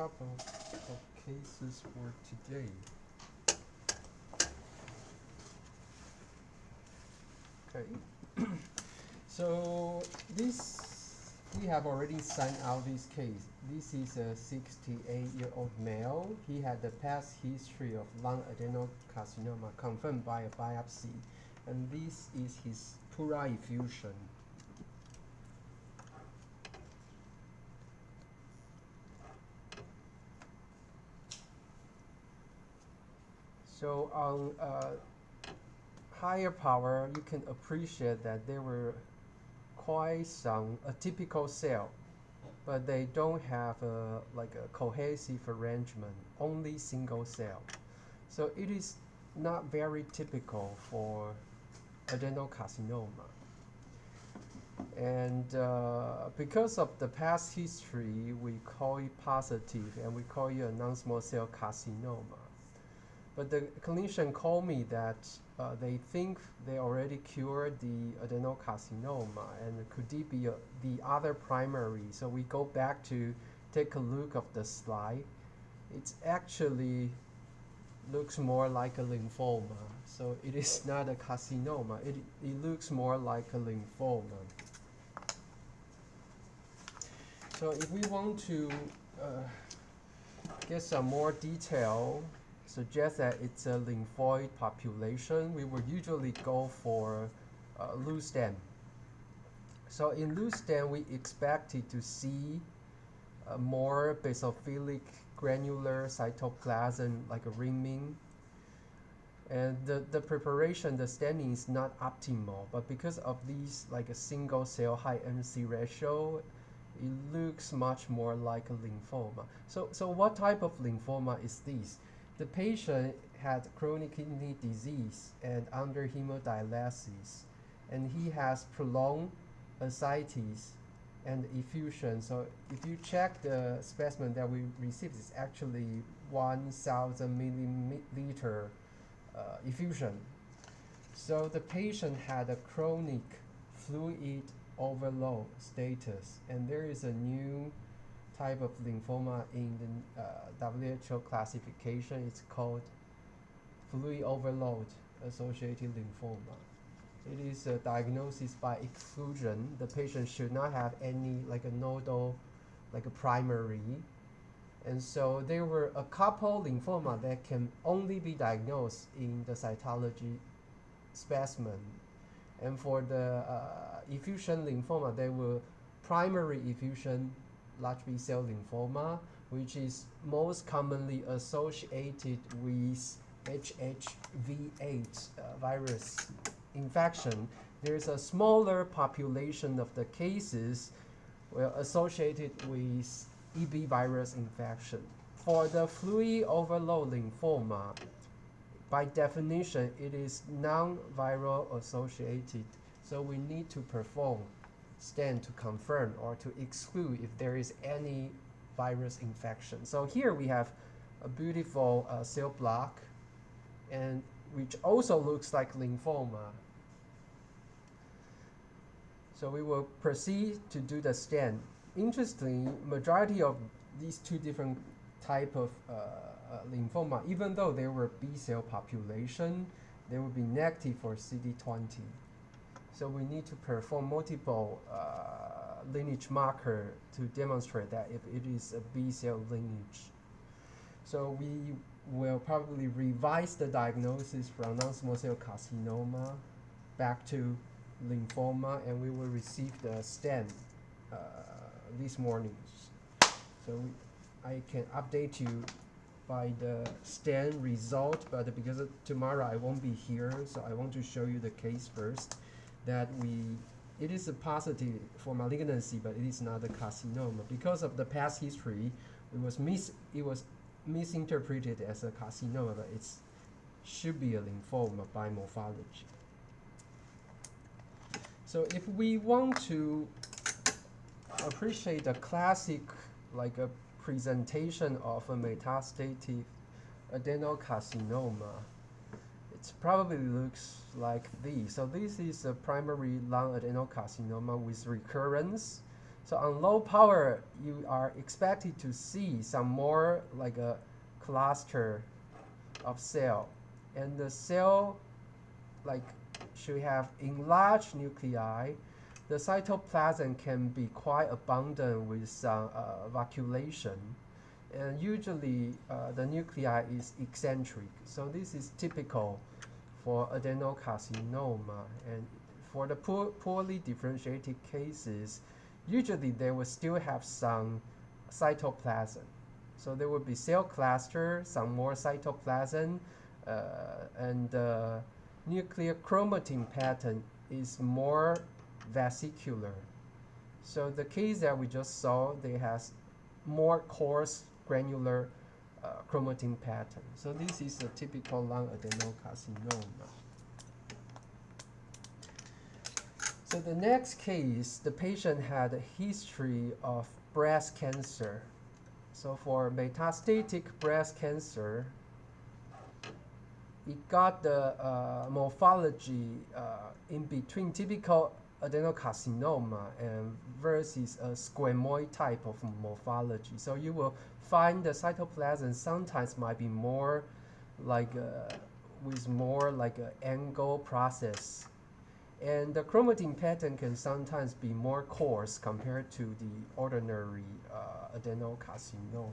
couple of cases for today. Okay. So this we have already signed out this case. This is a 68-year-old male. He had a past history of lung adenocarcinoma confirmed by a biopsy, and this is his pleura effusion. So on higher power, you can appreciate that there were quite some atypical cell, but they don't have like a cohesive arrangement, only single cell. So it is not very typical for adenocarcinoma. And because of the past history, we call it positive and we call it a non-small cell carcinoma. But the clinician called me that they think they already cured the adenocarcinoma, and could it be the other primary? So we go back to take a look of the slide. It actually looks more like a lymphoma. So it is not a carcinoma. It looks more like a lymphoma. So if we want to get some more detail, suggest that it's a lymphoid population, we would usually go for Lustan. So in Lustan, we expected to see more basophilic granular cytoplasm like a ringing. And the preparation, the staining is not optimal, but because of these like a single cell high MC ratio, it looks much more like a lymphoma. So what type of lymphoma is this? The patient had chronic kidney disease and under hemodialysis, and he has prolonged ascites and effusion. So if you check the specimen that we received, it's actually 1,000 milliliter effusion. So the patient had a chronic fluid overload status, and there is a new type of lymphoma in the WHO classification. It's called fluid overload associated lymphoma. It is a diagnosis by exclusion. The patient should not have any like a nodal, like a primary. And so there were a couple lymphoma that can only be diagnosed in the cytology specimen. And for the effusion lymphoma, there were primary effusion large B-cell lymphoma, which is most commonly associated with HHV8 virus infection. There's a smaller population of the cases associated with EB virus infection. For the fluid overload lymphoma, by definition, it is non-viral associated. So we need to perform scan to confirm or to exclude if there is any virus infection. So here we have a beautiful cell block, and which also looks like lymphoma. So we will proceed to do the scan. Interestingly, majority of these two different type of lymphoma, even though they were B-cell population, they will be negative for CD20. So we need to perform multiple lineage marker to demonstrate that if it is a B-cell lineage. So we will probably revise the diagnosis from non-small cell carcinoma back to lymphoma, and we will receive the scan this morning. So I can update you by the scan result, but because tomorrow I won't be here, so I want to show you the case first. That it is a positive for malignancy, but it is not a carcinoma. Because of the past history, it was misinterpreted as a carcinoma, but it should be a lymphoma by morphology. So if we want to appreciate a classic, like a presentation of a metastatic adenocarcinoma, it probably looks like this. So this is a primary lung adenocarcinoma with recurrence. So on low power, you are expected to see some more like a cluster of cell, and the cell like should have enlarged nuclei. The cytoplasm can be quite abundant with some vacuolation, and usually the nuclei is eccentric. So this is typical for adenocarcinoma, and for the poorly differentiated cases, usually they will still have some cytoplasm. So there will be cell cluster, some more cytoplasm, and the nuclear chromatin pattern is more vesicular. So the case that we just saw, they has more coarse granular chromatin pattern. So this is a typical lung adenocarcinoma. So the next case, the patient had a history of breast cancer. So for metastatic breast cancer, it got the morphology in between typical adenocarcinoma and versus a squamoid type of morphology. So you will find the cytoplasm sometimes might be more like with more like an angle process, and the chromatin pattern can sometimes be more coarse compared to the ordinary adenocarcinoma.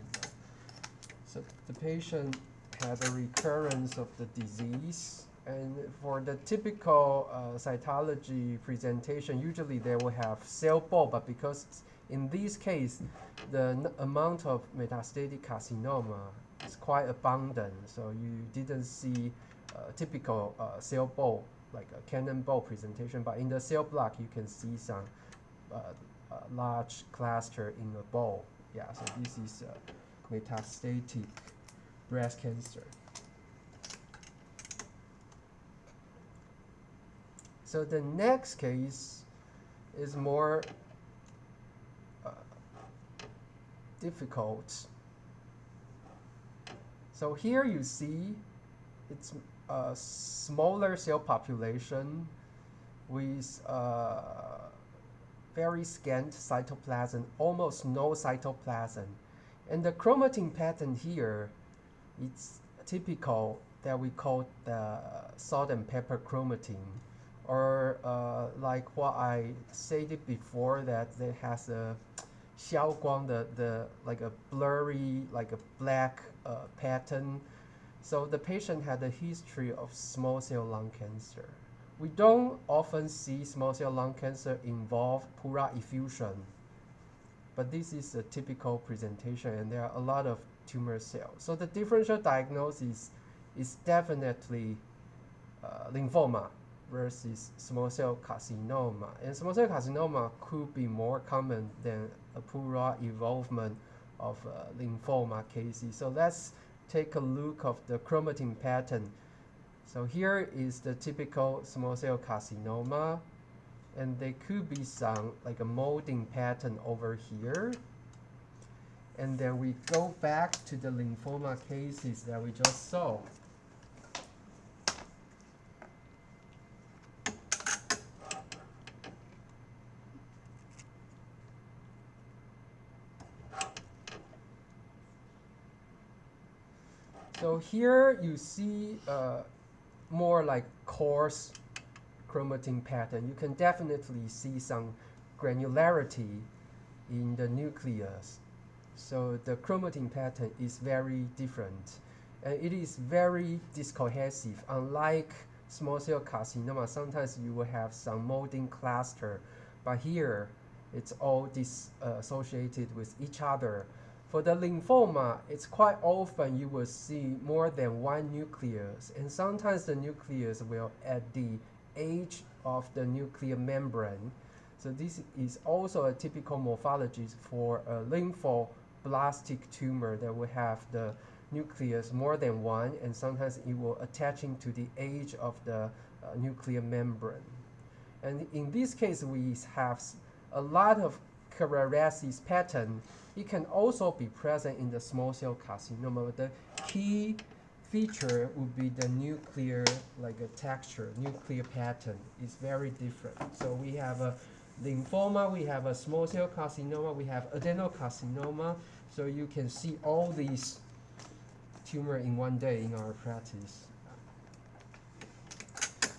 So the patient had a recurrence of the disease, and for the typical cytology presentation, usually they will have cell ball, but because in this case, the amount of metastatic carcinoma is quite abundant, so you didn't see typical cell ball, like a cannonball presentation, but in the cell block, you can see some large cluster in the ball. Yeah, so this is metastatic breast cancer. So the next case is more difficult. So here you see it's a smaller cell population with very scant cytoplasm, almost no cytoplasm. And the chromatin pattern here, it's typical that we call the salt and pepper chromatin, or like what I stated before, that it has a 消光, the like a blurry, like a black pattern. So the patient had a history of small cell lung cancer. We don't often see small cell lung cancer involve pleura effusion, but this is a typical presentation, and there are a lot of tumor cells. So the differential diagnosis is definitely lymphoma versus small cell carcinoma. And small cell carcinoma could be more common than a pleura involvement of lymphoma cases. So let's take a look of the chromatin pattern. So here is the typical small cell carcinoma, and there could be some like a molding pattern over here. And then we go back to the lymphoma cases that we just saw. So here you see more like coarse chromatin pattern. You can definitely see some granularity in the nucleus. So the chromatin pattern is very different, and it is very discohesive. Unlike small cell carcinoma, sometimes you will have some molding cluster, but here it's all associated with each other. For the lymphoma, it's quite often you will see more than one nucleus, and sometimes the nucleus will at the edge of the nuclear membrane. So this is also a typical morphology for a lymphoblastic tumor that will have the nucleus more than one, and sometimes it will attaching to the edge of the nuclear membrane. And in this case, we have a lot of Carrerace's pattern. It can also be present in the small cell carcinoma. The key feature would be the nuclear, like a texture, nuclear pattern is very different. So we have a lymphoma, we have a small cell carcinoma, we have adenocarcinoma. So you can see all these tumor in one day in our practice.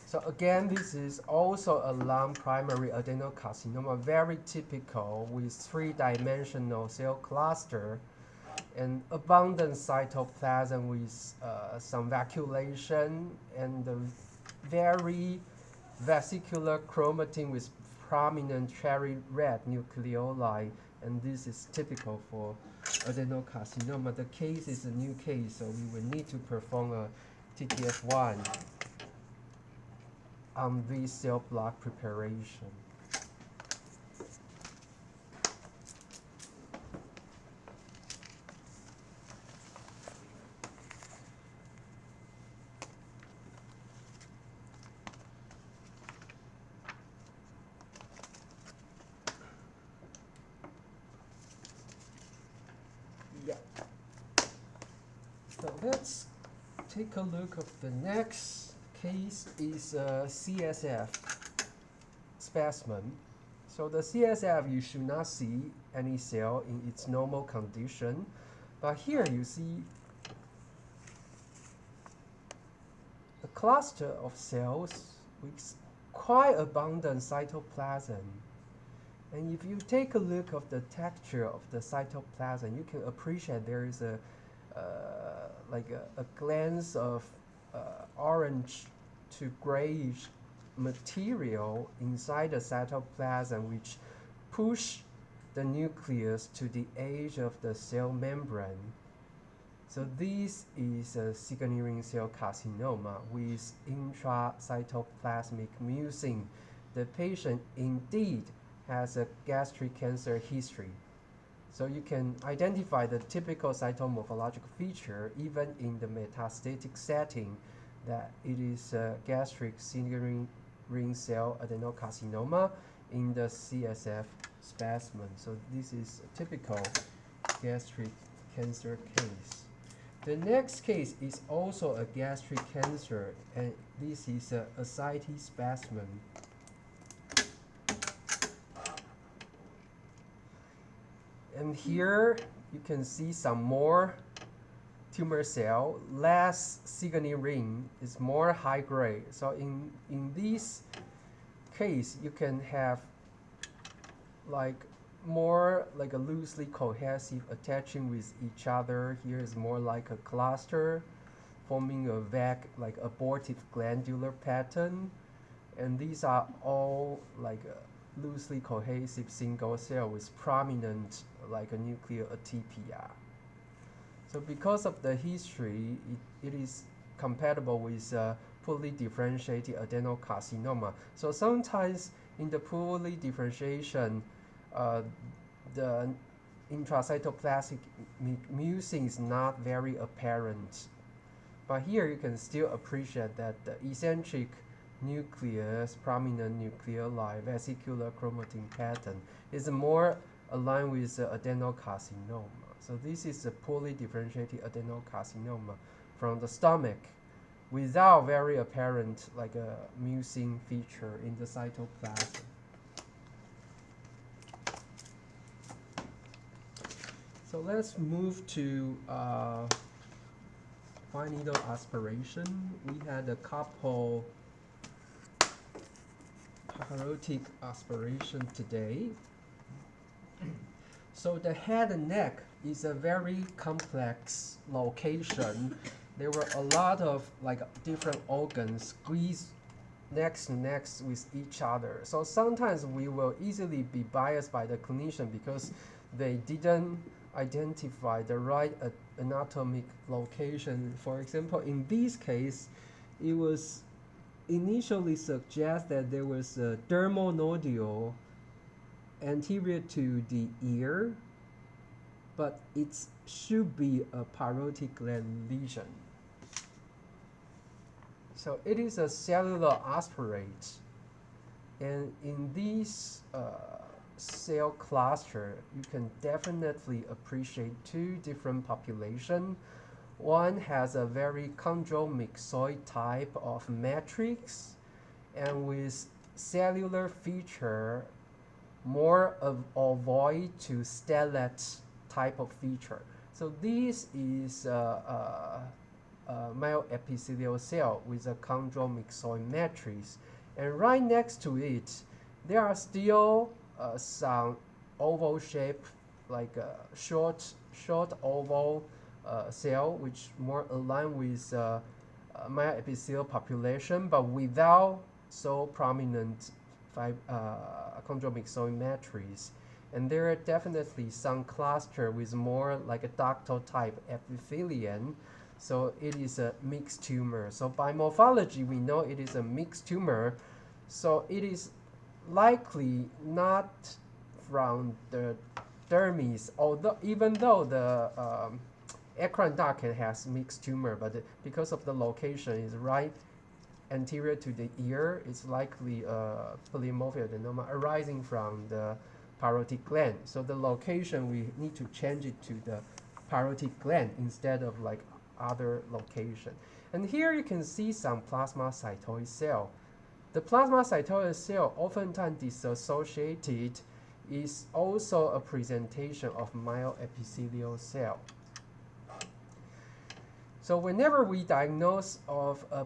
So again, this is also a lung primary adenocarcinoma, very typical with three-dimensional cell cluster and abundant cytoplasm with some vacuolation and the very vesicular chromatin with prominent cherry red nucleoli, and this is typical for adenocarcinoma. The case is a new case, so we will need to perform a TTF1 on this cell block preparation. Yeah. So let's take a look at the next case is CSF specimen. So the CSF, you should not see any cell in its normal condition, but here you see a cluster of cells with quite abundant cytoplasm. And if you take a look of the texture of the cytoplasm, you can appreciate there is a glance of orange to grayish material inside the cytoplasm, which push the nucleus to the edge of the cell membrane. So this is a Sigourney ring cell carcinoma with intracytoplasmic mucin. The patient indeed has a gastric cancer history. So you can identify the typical cytomorphological feature even in the metastatic setting that it is a gastric Sigourney ring cell adenocarcinoma in the CSF specimen. So this is a typical gastric cancer case. The next case is also a gastric cancer, and this is a ascites specimen. And here you can see some more tumor cell, less Sigourney ring, is more high grade. So in this case, you can have like more like a loosely cohesive attaching with each other. Here is more like a cluster forming a vague, like abortive glandular pattern. And these are all like loosely cohesive single cell with prominent like a nuclear atypia. So because of the history, it is compatible with poorly differentiated adenocarcinoma. So sometimes in the poorly differentiation, the intracytoplasmic mucin is not very apparent. But here you can still appreciate that the eccentric nucleus, prominent nucleoli, vesicular chromatin pattern is more aligned with the adenocarcinoma. So this is a poorly differentiated adenocarcinoma from the stomach without very apparent like a mucin feature in the cytoplasm. So let's move to fine needle aspiration. We had a couple parotic aspiration today. So the head and neck is a very complex location. There were a lot of like different organs squeezed next to next with each other. So sometimes we will easily be biased by the clinician because they didn't identify the right anatomic location. For example, in this case, it was initially suggested that there was a dermal nodule anterior to the ear, but it should be a parotid gland lesion. So it is a cellular aspirate, and in this cell cluster, you can definitely appreciate two different populations. One has a very chondromyxoid type of matrix, and with cellular feature more of ovoid to stellate type of feature. So this is myoepithelial cell with a chondromyxoid matrix, and right next to it, there are still some oval shape, like a short oval cell, which more aligned with myoepithelial population, but without so prominent chondromyxoid matrix. And there are definitely some cluster with more like a ductal type epithelium. So it is a mixed tumor. So by morphology, we know it is a mixed tumor. So it is likely not from the dermis, although even though the eccrine duct has mixed tumor, but because of the location is right anterior to the ear, it's likely polymorphic adenoma arising from the parotid gland. So the location, we need to change it to the parotid gland instead of like other location. And here you can see some plasmacytoid cell. The plasmacytoid cell, oftentimes dissociated, is also a presentation of myoepithelial cell. So whenever we diagnose of a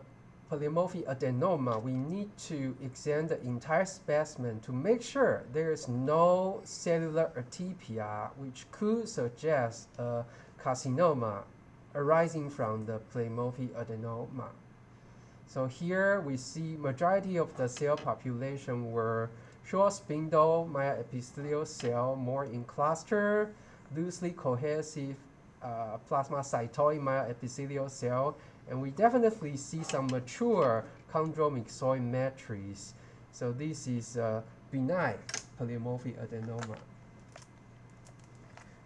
polymorphic adenoma, we need to examine the entire specimen to make sure there is no cellular atypia, which could suggest a carcinoma arising from the polymorphic adenoma. So here we see majority of the cell population were short spindle myoepithelial cell, more in cluster, loosely cohesive plasmacytoid myoepithelial cell, and we definitely see some mature chondromyxoid matrix. So this is benign polymorphic adenoma.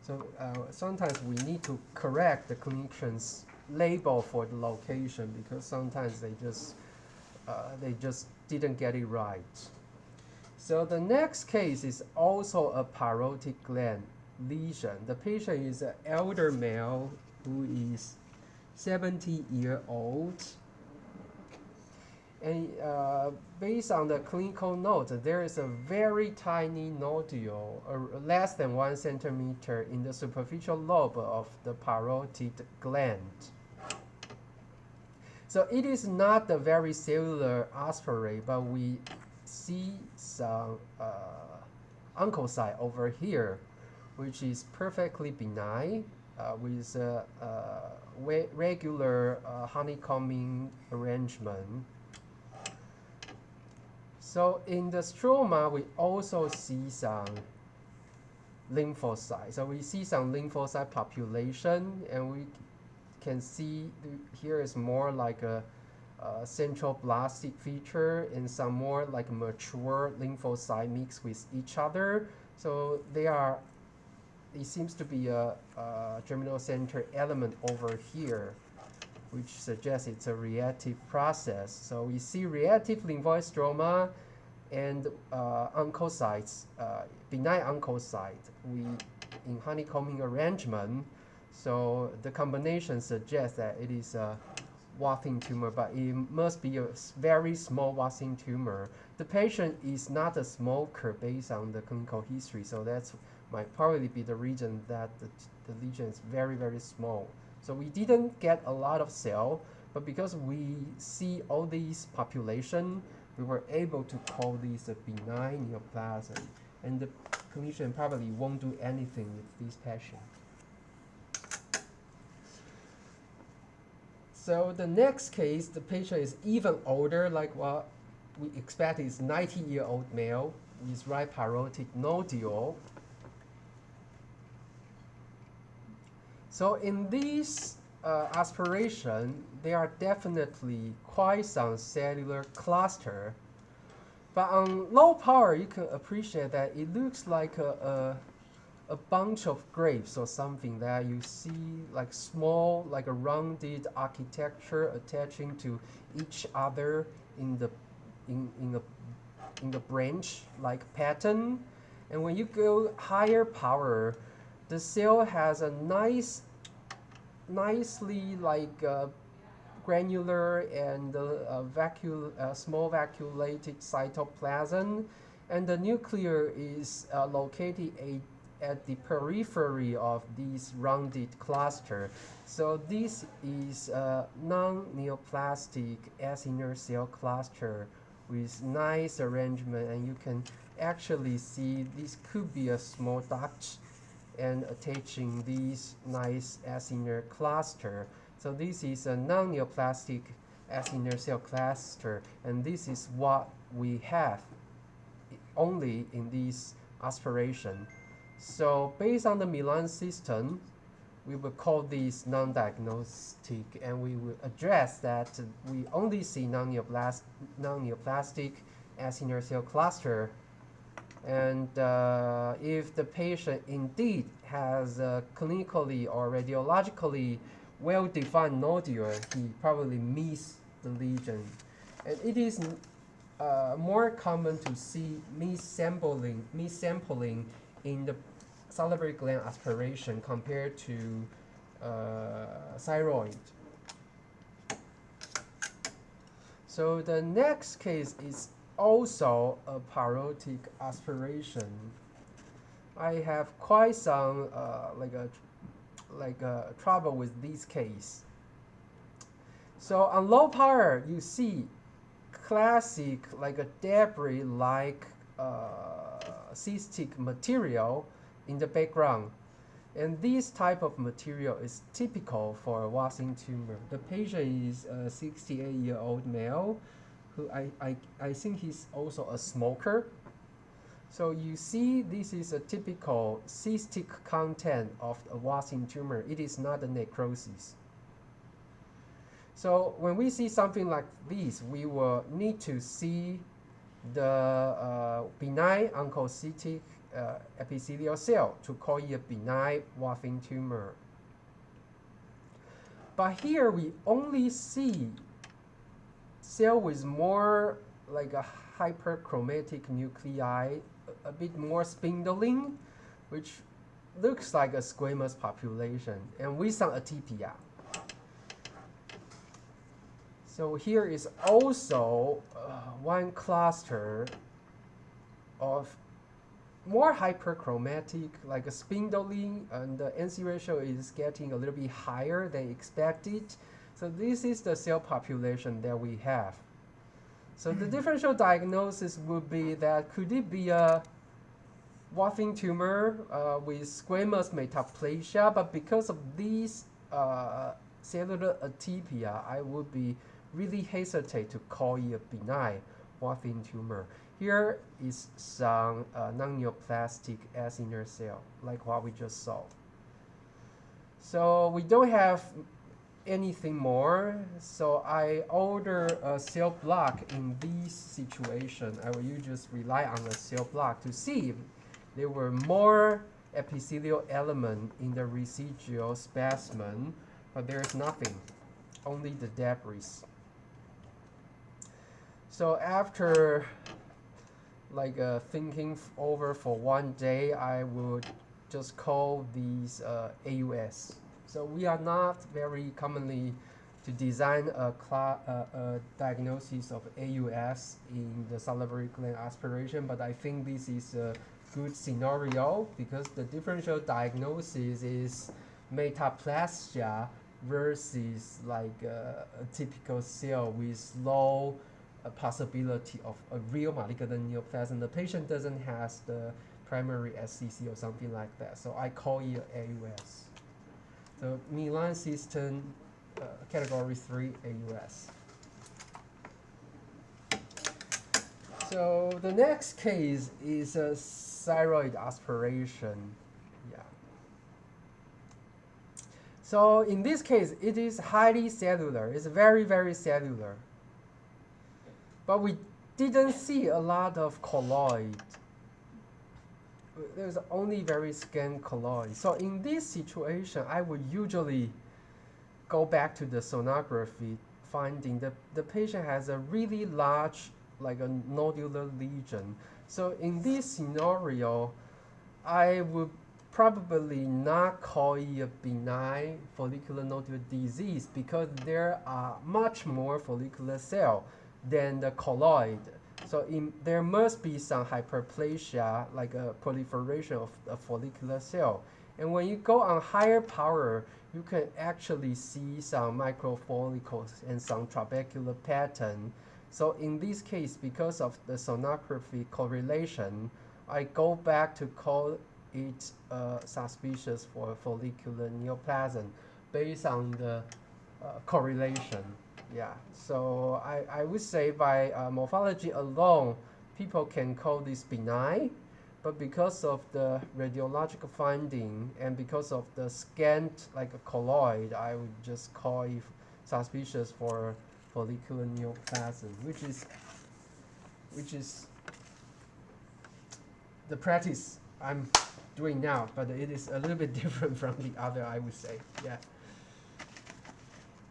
So sometimes we need to correct the clinician's label for the location because sometimes they just didn't get it right. So the next case is also a parotid gland lesion. The patient is an elder male who is 70-year-old. And based on the clinical note, there is a very tiny nodule, less than 1 centimeter, in the superficial lobe of the parotid gland. So it is not a very cellular aspirate, but we see some oncocyte over here, which is perfectly benign with a regular honeycombing arrangement. So in the stroma, we also see some lymphocytes. So we see some lymphocyte population, and we can see here is more like a central blastic feature and some more like mature lymphocyte mixed with each other. So it seems to be a germinal center element over here, which suggests it's a reactive process. So we see reactive lymphoid stroma and oncocytes, benign oncocyte in honeycombing arrangement. So the combination suggests that it is a Warthin tumor, but it must be a very small Warthin tumor. The patient is not a smoker based on the clinical history, so that might probably be the reason that the lesion is very, very small. So we didn't get a lot of cell, but because we see all these population, we were able to call these a benign neoplasm. And the clinician probably won't do anything with this patient. So the next case, the patient is even older, like what we expect is 90-year-old male with right parotid nodule. So in this aspiration, there are definitely quite some cellular cluster. But on low power, you can appreciate that it looks like a bunch of grapes or something that you see like small, like a rounded architecture attaching to each other in the branch like pattern. And when you go higher power, the cell has a nicely like granular and small vacuolated cytoplasm, And the nucleus is located at the periphery of this rounded cluster. So this is a non-neoplastic acinar cell cluster with nice arrangement, and you can actually see this could be a small duct and attaching this nice acinar cluster. So this is a non-neoplastic acinar cell cluster, and this is what we have only in this aspiration. So based on the Milan system, we will call this non-diagnostic, and we will address that we only see non-neoplastic acinar cell cluster. And if the patient indeed has a clinically or radiologically well-defined nodule, he probably missed the lesion. And it is more common to see missampling in the salivary gland aspiration compared to thyroid. So the next case is also a parotic aspiration. I have quite some trouble with this case. So on low power, you see classic like a debris like cystic material in the background, and this type of material is typical for a Watson tumor. The patient is a 68-year-old male who I think he's also a smoker. So you see this is a typical cystic content of a Watson tumor. It is not a necrosis. So when we see something like this, we will need to see the benign oncocytic epithelial cell to call it a benign Watson tumor. But here we only see cell with more like a hyperchromatic nuclei, a bit more spindling, which looks like a squamous population, and with some atypia. So here is also one cluster of more hyperchromatic, like a spindling, and the NC ratio is getting a little bit higher than expected. So this is the cell population that we have. So the differential diagnosis would be that could it be a Watson tumor with squamous metaplasia, but because of these cellular atypia, I would be really hesitate to call it a benign Watson tumor. Here is some non-neoplastic acinar cell, like what we just saw. So we don't have anything more, so I order a cell block in this situation. I will just rely on a cell block to see if there were more epithelial element in the residual specimen, but there is nothing, only the debris. So after thinking over for one day, I would just call these AUS. So we are not very commonly to design a diagnosis of AUS in the salivary gland aspiration, but I think this is a good scenario because the differential diagnosis is metaplasia versus like a typical cell with low possibility of a real malignant neoplasm. The patient doesn't have the primary SCC or something like that, so I call it AUS. So Milan system category 3 AUS. So the next case is a thyroid aspiration. Yeah. So in this case, it is highly cellular. It's very, very cellular. But we didn't see a lot of colloid. There's only very scant colloid. So in this situation, I would usually go back to the sonography, finding that the patient has a really large, like a nodular lesion. So in this scenario, I would probably not call it a benign follicular nodular disease because there are much more follicular cells than the colloid. So there must be some hyperplasia, like a proliferation of a follicular cell. And when you go on higher power, you can actually see some microfollicles and some trabecular pattern. So in this case, because of the sonography correlation, I go back to call it suspicious for follicular neoplasm based on the correlation. Yeah, so I would say by morphology alone, people can call this benign, but because of the radiological finding and because of the scant like a colloid, I would just call it suspicious for follicular neoplasm, which is the practice I'm doing now, but it is a little bit different from the other, I would say. Yeah.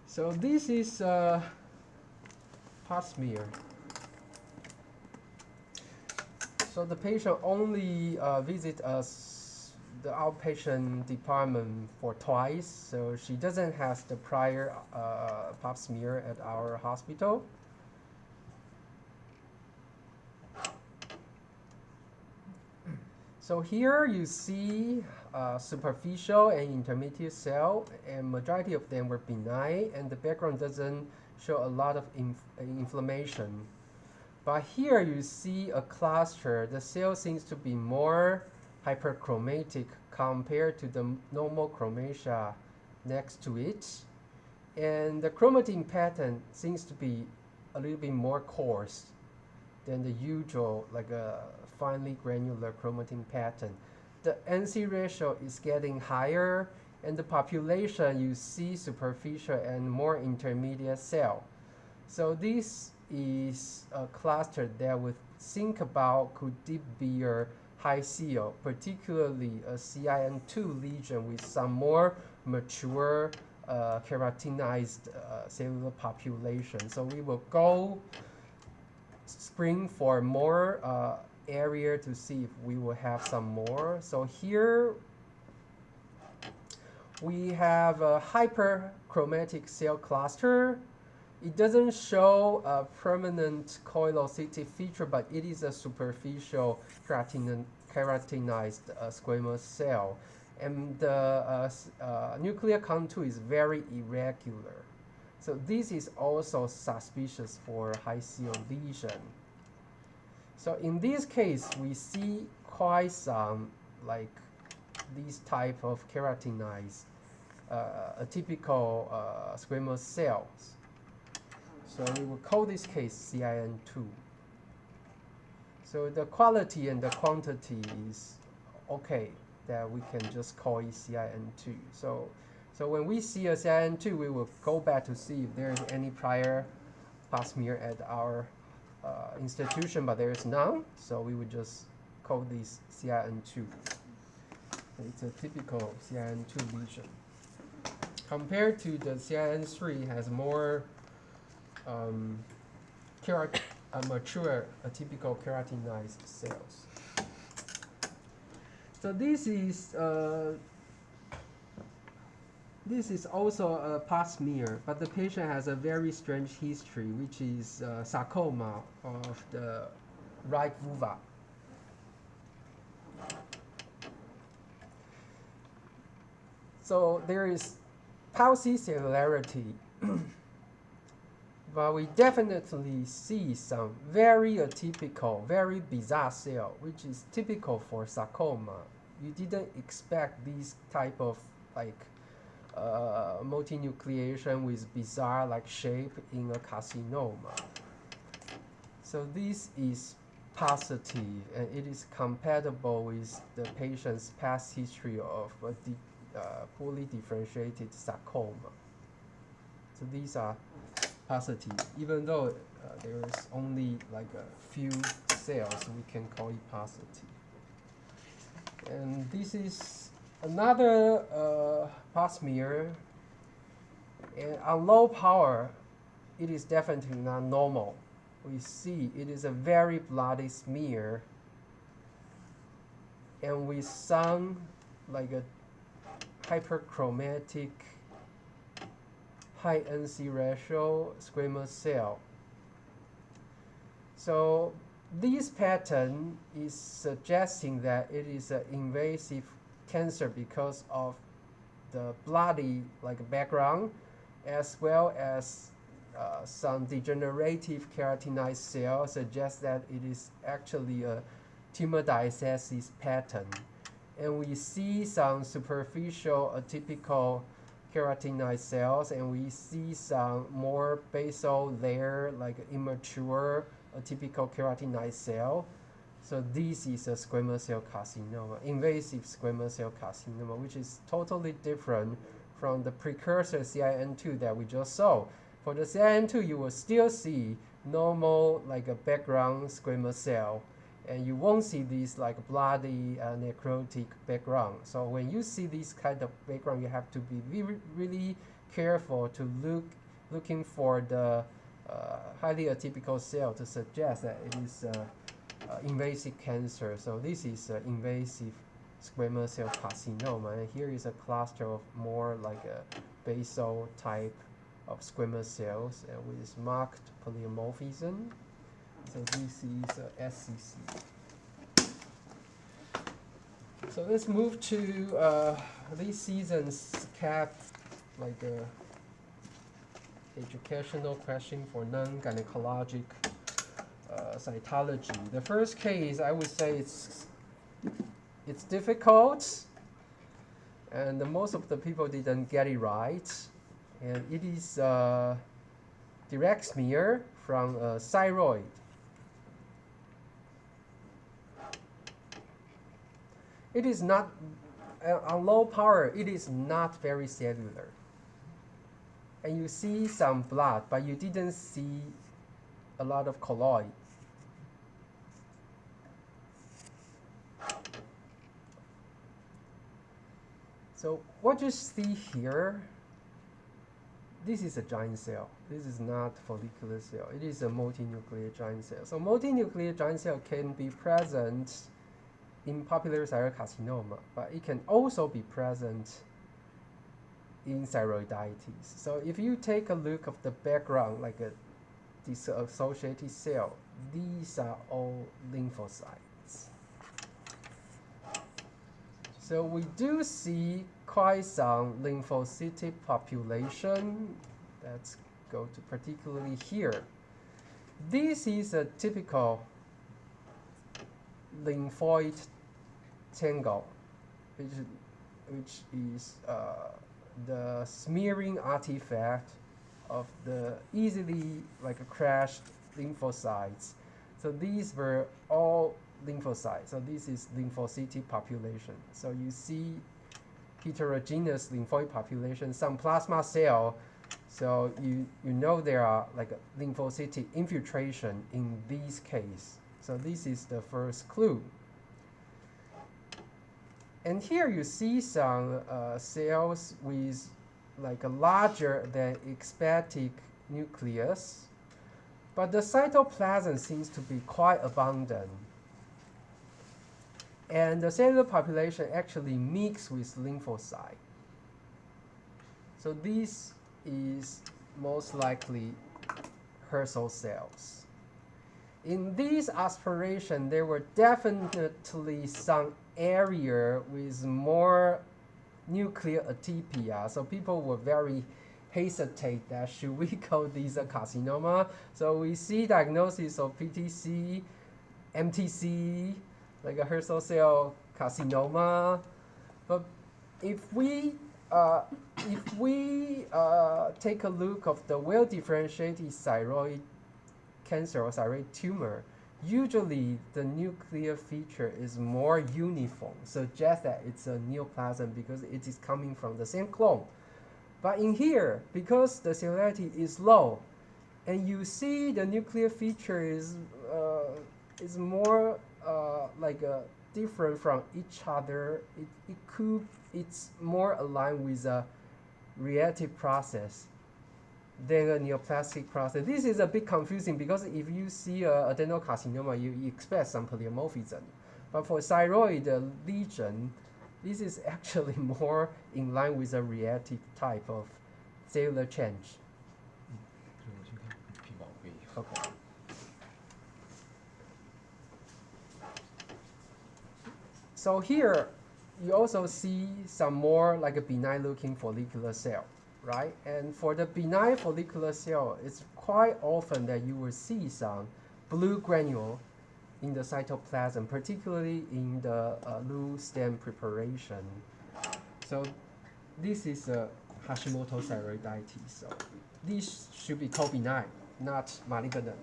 So this is pap smear. So the patient only visit us, the outpatient department for twice, so she doesn't have the prior pap smear at our hospital. So here you see superficial and intermediate cell, and majority of them were benign, and the background doesn't show a lot of inflammation. But here you see a cluster. The cell seems to be more hyperchromatic compared to the normal chromatia next to it, and the chromatin pattern seems to be a little bit more coarse than the usual, like a finely granular chromatin pattern. The NC ratio is getting higher, and the population you see superficial and more intermediate cell. So this is a cluster that would think about could it be a high CO, particularly a CIN2 lesion with some more mature keratinized cellular population. So we will go screen for more area to see if we will have some more. So here we have a hyperchromatic cell cluster. It doesn't show a permanent coilocytic feature, but it is a superficial keratinized squamous cell. And the nuclear contour is very irregular. So this is also suspicious for high CO lesion. So in this case, we see quite some like these type of keratinized atypical squamous cells. So we will call this case CIN2. So the quality and the quantity is okay, that we can just call it CIN2. So when we see a CIN2, we will go back to see if there is any prior pap smear at our institution, but there is none. So we would just call this CIN2. It's a typical CIN2 lesion. Compared to the CIN3, has more mature atypical keratinized cells. So this is also a pap smear, but the patient has a very strange history, which is sarcoma of the right vulva. So there is palsy cellularity, but we definitely see some very atypical, very bizarre cell, which is typical for sarcoma. You didn't expect these type of like multinucleation with bizarre like shape in a carcinoma. So this is positive, and it is compatible with the patient's past history of a poorly differentiated sarcoma. So these are positive, even though there is only like a few cells, we can call it positive. And this is another pap smear, and on low power, it is definitely not normal. We see it is a very bloody smear, and with some like a hyperchromatic high NC ratio squamous cell. So this pattern is suggesting that it is an invasive cancer because of the bloody background, as well as some degenerative keratinized cells suggest that it is actually a tumor diastasis pattern. And we see some superficial atypical keratinized cells, and we see some more basal layer, like immature atypical keratinized cell. So this is a squamous cell carcinoma, invasive squamous cell carcinoma, which is totally different from the precursor CIN2 that we just saw. For the CIN2, you will still see normal like a background squamous cell, and you won't see this like bloody necrotic background. So when you see this kind of background, you have to be really careful to looking for the highly atypical cell to suggest that it is invasive cancer. So this is invasive squamous cell carcinoma, and here is a cluster of more like a basal type of squamous cells with marked polymorphism. So this is SCC. So let's move to this season's CAP, like educational question for non-gynecologic cytology. The first case, I would say it's difficult, and most of the people didn't get it right. And it is direct smear from thyroid. It is not, on low power, it is not very cellular. And you see some blood, but you didn't see a lot of colloid. So what you see here, this is a giant cell. This is not follicular cell. It is a multinuclear giant cell. So multinuclear giant cell can be present in papillary thyroid carcinoma, but it can also be present in thyroiditis. So if you take a look of the background, like this associated cell, these are all lymphocytes. So we do see quite some lymphocytic population. Let's go to particularly here. This is a typical lymphoid tangle, which is the smearing artifact of the easily crashed lymphocytes. So these were all lymphocytes. So this is lymphocytic population. So you see heterogeneous lymphoid population, some plasma cell. So you know there are lymphocytic infiltration in this case. So this is the first clue. And here you see some cells with a larger than expected nucleus, but the cytoplasm seems to be quite abundant. And the cellular population actually mixed with lymphocyte. So this is most likely Herzl cells. In this aspiration, there were definitely some area with more nuclear atypia. So people were very hesitate that should we call these a carcinoma. So we see diagnosis of PTC, MTC, like a Herzl cell carcinoma. But if we take a look of the well-differentiated thyroid cancer or thyroid tumor, usually the nuclear feature is more uniform, suggests that it's a neoplasm because it is coming from the same clone. But in here, because the cellularity is low, and you see the nuclear feature is more different from each other, it's more aligned with a reactive process than a neoplastic process. This is a bit confusing because if you see adenocarcinoma, you expect some polymorphism. But for thyroid lesion, this is actually more in line with a reactive type of cellular change. Okay. So here, you also see some more like a benign looking follicular cell, right? And for the benign follicular cell, it's quite often that you will see some blue granule in the cytoplasm, particularly in the loose stem preparation. So this is a Hashimoto thyroiditis. So this should be called benign, not malignant.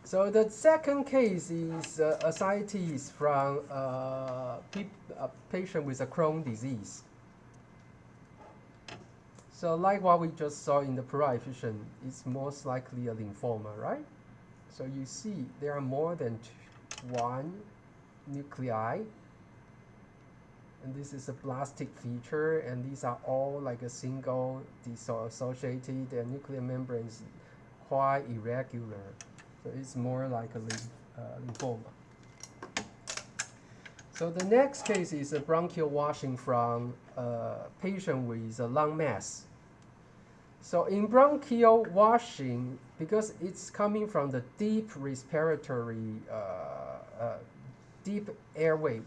So the second case is ascites from a patient with a Crohn's disease. So like what we just saw in the pleural effusion, it's most likely a lymphoma, right? So you see there are more than one nuclei, and this is a blastic feature, and these are all like a single dissociated, and nuclear membranes quite irregular. So it's more like a lymphoma. So the next case is a bronchial washing from a patient with a lung mass. So in bronchial washing, because it's coming from the deep respiratory, deep airway,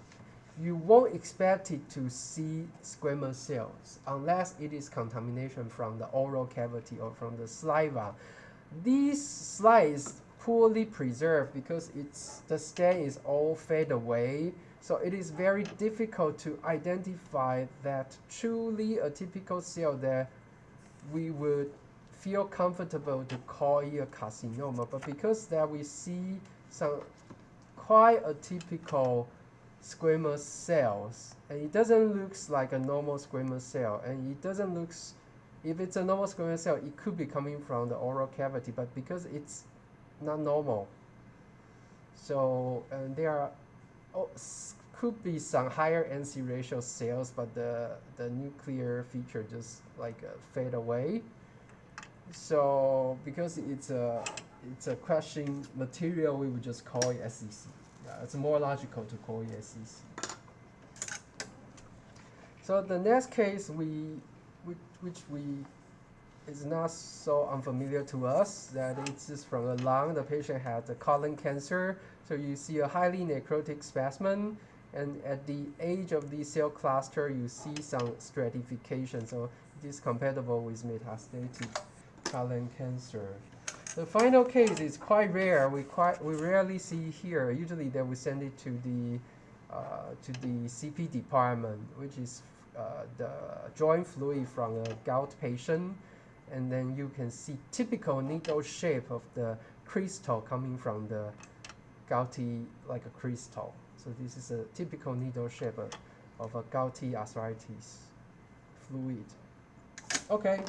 you won't expect it to see squamous cells unless it is contamination from the oral cavity or from the saliva. These slides poorly preserved because the skin is all fade away. So it is very difficult to identify that truly a typical cell that we would feel comfortable to call it a carcinoma. But because that we see some quite atypical squamous cells, and it doesn't look like a normal squamous cell, and it doesn't look, if it's a normal squamous cell, it could be coming from the oral cavity, but because it's not normal, so and there are could be some higher NC ratio cells, but the nuclear feature just like fade away. So because it's a crushing material, we would just call it SCC. Yeah, it's more logical to call it SCC. So the next case which is not so unfamiliar to us, that it's just from the lung. The patient had a colon cancer, so you see a highly necrotic specimen, and at the age of the cell cluster, you see some stratification. So it is compatible with metastatic colon cancer. The final case is quite rare. We rarely see here. Usually, they will send it to the CP department, which is the joint fluid from a gout patient, and then you can see typical needle shape of the crystal coming from the gouty, like a crystal. So this is a typical needle shape of a gouty arthritis fluid. Okay.